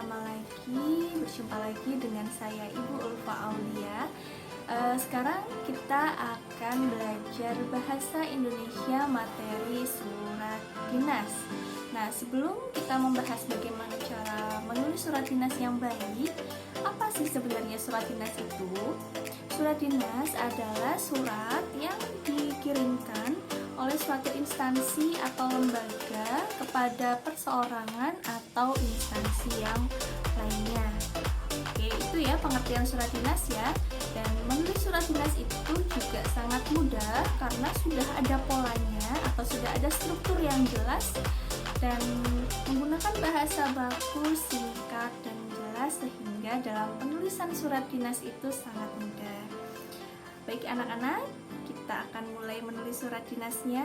berjumpa lagi dengan saya Ibu Ulfa Aulia. Sekarang kita akan belajar bahasa Indonesia materi surat dinas. Nah, sebelum kita membahas bagaimana cara menulis surat dinas yang baik, apa sih sebenarnya surat dinas itu? Surat dinas adalah surat yang dikirimkan oleh suatu instansi atau lembaga kepada perseorangan atau instansi yang lainnya. Oke, itu ya pengertian surat dinas ya. Dan menulis surat dinas itu juga sangat mudah karena sudah ada polanya atau sudah ada struktur yang jelas dan menggunakan bahasa baku, singkat, dan jelas sehingga dalam penulisan surat dinas itu sangat mudah. Baik anak-anak, kita akan mulai menulis surat dinasnya.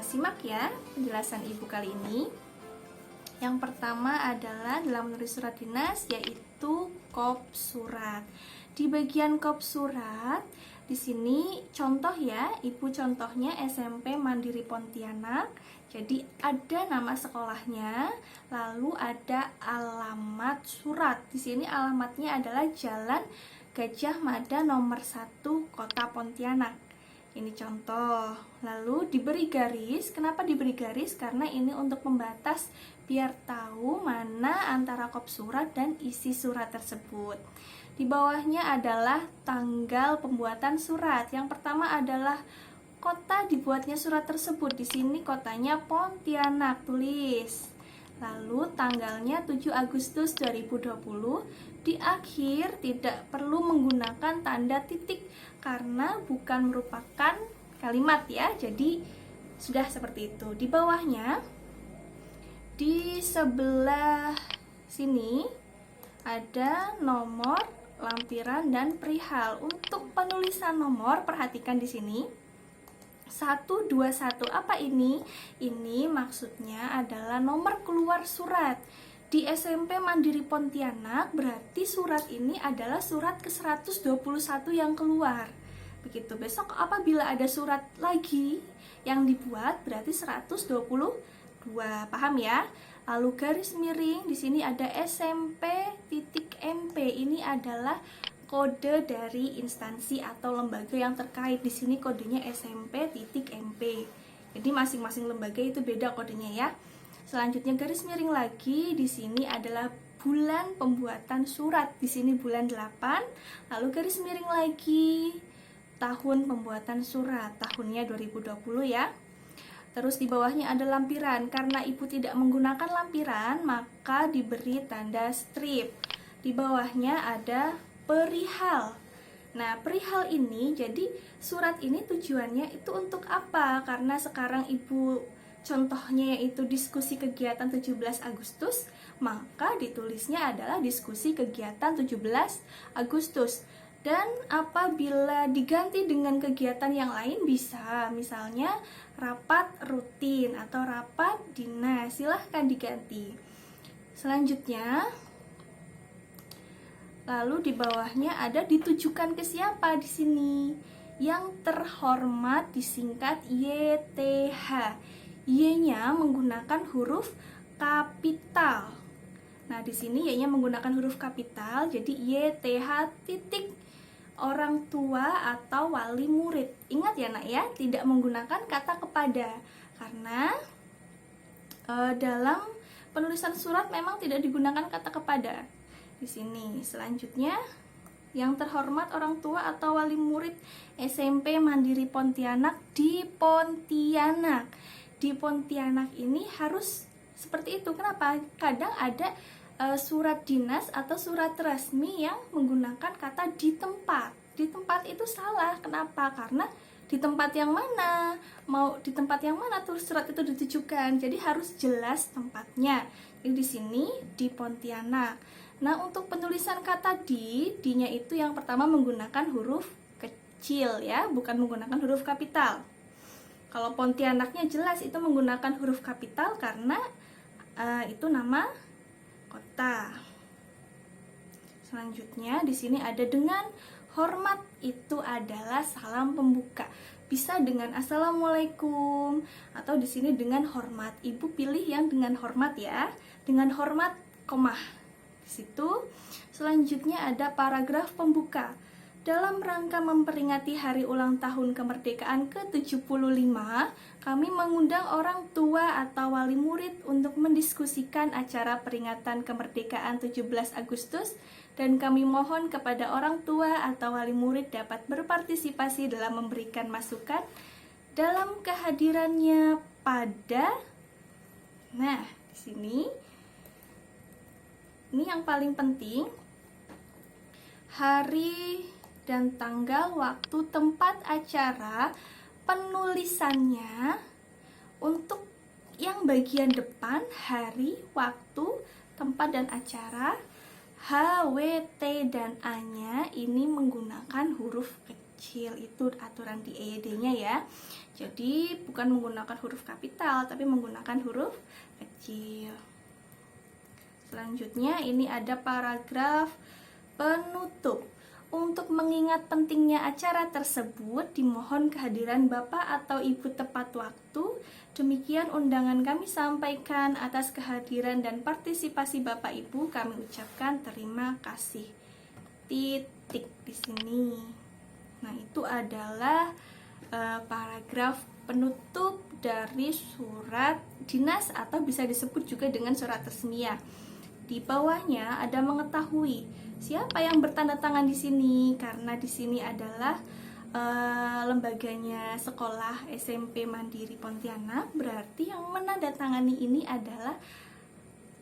Simak ya penjelasan ibu kali ini. Yang pertama adalah dalam menulis surat dinas yaitu kop surat. Di bagian kop surat, di sini contoh ya, ibu contohnya SMP Mandiri Pontianak. Jadi ada nama sekolahnya, lalu ada alamat surat. Di sini alamatnya adalah Jalan Gajah Mada nomor 1 Kota Pontianak. Ini contoh. Lalu diberi garis. Kenapa diberi garis? Karena ini untuk membatas biar tahu mana antara kop surat dan isi surat tersebut. Di bawahnya adalah tanggal pembuatan surat. Yang pertama adalah kota dibuatnya surat tersebut. Di sini kotanya Pontianak, tulis. Lalu tanggalnya 7 Agustus 2020. Di akhir tidak perlu menggunakan tanda titik karena bukan merupakan kalimat ya. Jadi sudah seperti itu. Di bawahnya, di sebelah sini ada nomor, lampiran, dan perihal. Untuk penulisan nomor, perhatikan di sini 121. Apa ini? Ini maksudnya adalah nomor keluar surat. Di SMP Mandiri Pontianak berarti surat ini adalah surat ke-121 yang keluar. Begitu. Besok apabila ada surat lagi yang dibuat berarti 122. Paham ya? Lalu garis miring di sini ada SMP.MP. Ini adalah kode dari instansi atau lembaga yang terkait. Di sini kodenya SMP.MP. Jadi masing-masing lembaga itu beda kodenya ya. Selanjutnya garis miring lagi, di sini adalah bulan pembuatan surat. Di sini bulan 8. Lalu garis miring lagi tahun pembuatan surat, tahunnya 2020 ya. Terus di bawahnya ada lampiran. Karena ibu tidak menggunakan lampiran, maka diberi tanda strip. Di bawahnya ada perihal. Nah, perihal ini, jadi surat ini tujuannya itu untuk apa? Karena sekarang ibu contohnya yaitu diskusi kegiatan 17 Agustus, maka ditulisnya adalah diskusi kegiatan 17 Agustus. Dan apabila diganti dengan kegiatan yang lain bisa, misalnya rapat rutin atau rapat dinas, silahkan diganti. Selanjutnya, lalu di bawahnya ada ditujukan ke siapa di sini? Yang terhormat disingkat YTH. Y-nya menggunakan huruf kapital. Nah, di sini Y-nya menggunakan huruf kapital, jadi YTH titik orang tua atau wali murid. Ingat ya nak ya, tidak menggunakan kata kepada. Karena dalam penulisan surat memang tidak digunakan kata kepada. Di sini selanjutnya, yang terhormat orang tua atau wali murid SMP Mandiri Pontianak di Pontianak. Di Pontianak ini harus seperti itu. Kenapa? Kadang ada surat dinas atau surat resmi yang menggunakan kata di tempat. Di tempat itu salah. Kenapa? Karena di tempat yang mana? Mau di tempat yang mana tuh surat itu ditujukan. Jadi harus jelas tempatnya. Jadi di sini di Pontianak. Nah, untuk penulisan kata di-nya itu yang pertama menggunakan huruf kecil ya, bukan menggunakan huruf kapital. Kalau Pontianaknya jelas itu menggunakan huruf kapital karena itu nama kota. Selanjutnya di sini ada dengan hormat, itu adalah salam pembuka. Bisa dengan assalamualaikum atau di sini dengan hormat. Ibu pilih yang dengan hormat ya. Dengan hormat komah. Di situ selanjutnya ada paragraf pembuka. Dalam rangka memperingati hari ulang tahun kemerdekaan ke-75, kami mengundang orang tua atau wali murid untuk mendiskusikan acara peringatan kemerdekaan 17 Agustus dan kami mohon kepada orang tua atau wali murid dapat berpartisipasi dalam memberikan masukan dalam kehadirannya pada. Nah, di sini ini yang paling penting, hari dan tanggal, waktu, tempat acara, penulisannya. Untuk yang bagian depan, hari, waktu, tempat, dan acara, H, W, T, dan A-nya ini menggunakan huruf kecil. Itu aturan di EYD-nya ya. Jadi bukan menggunakan huruf kapital, tapi menggunakan huruf kecil. Selanjutnya ini ada paragraf penutup. Untuk mengingat pentingnya acara tersebut, dimohon kehadiran Bapak atau Ibu tepat waktu. Demikian undangan kami sampaikan. Atas kehadiran dan partisipasi Bapak Ibu, kami ucapkan terima kasih. Titik di sini. Nah, itu adalah paragraf penutup dari surat dinas atau bisa disebut juga dengan surat resmiah. Di bawahnya ada mengetahui siapa yang bertanda tangan di sini, karena di sini adalah lembaganya sekolah SMP Mandiri Pontianak, berarti yang menandatangani ini adalah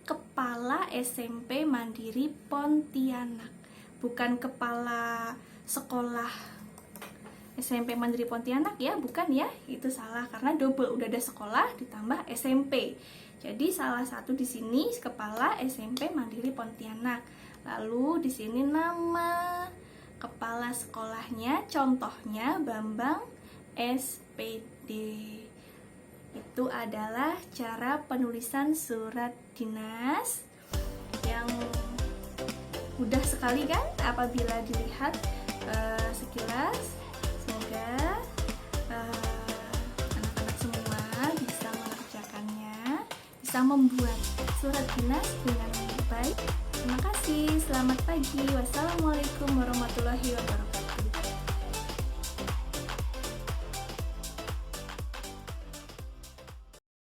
kepala SMP Mandiri Pontianak, bukan kepala sekolah SMP Mandiri Pontianak ya, bukan ya, itu salah karena double, udah ada sekolah ditambah SMP. Jadi salah satu di sini kepala SMP Mandiri Pontianak. Lalu di sini nama kepala sekolahnya, contohnya Bambang SPD. Itu adalah cara penulisan surat dinas yang mudah sekali kan apabila dilihat sekilas. Semoga anak-anak semua bisa mengerjakannya, bisa membuat surat dinas dengan baik. Terima kasih, selamat pagi. Wassalamualaikum warahmatullahi wabarakatuh.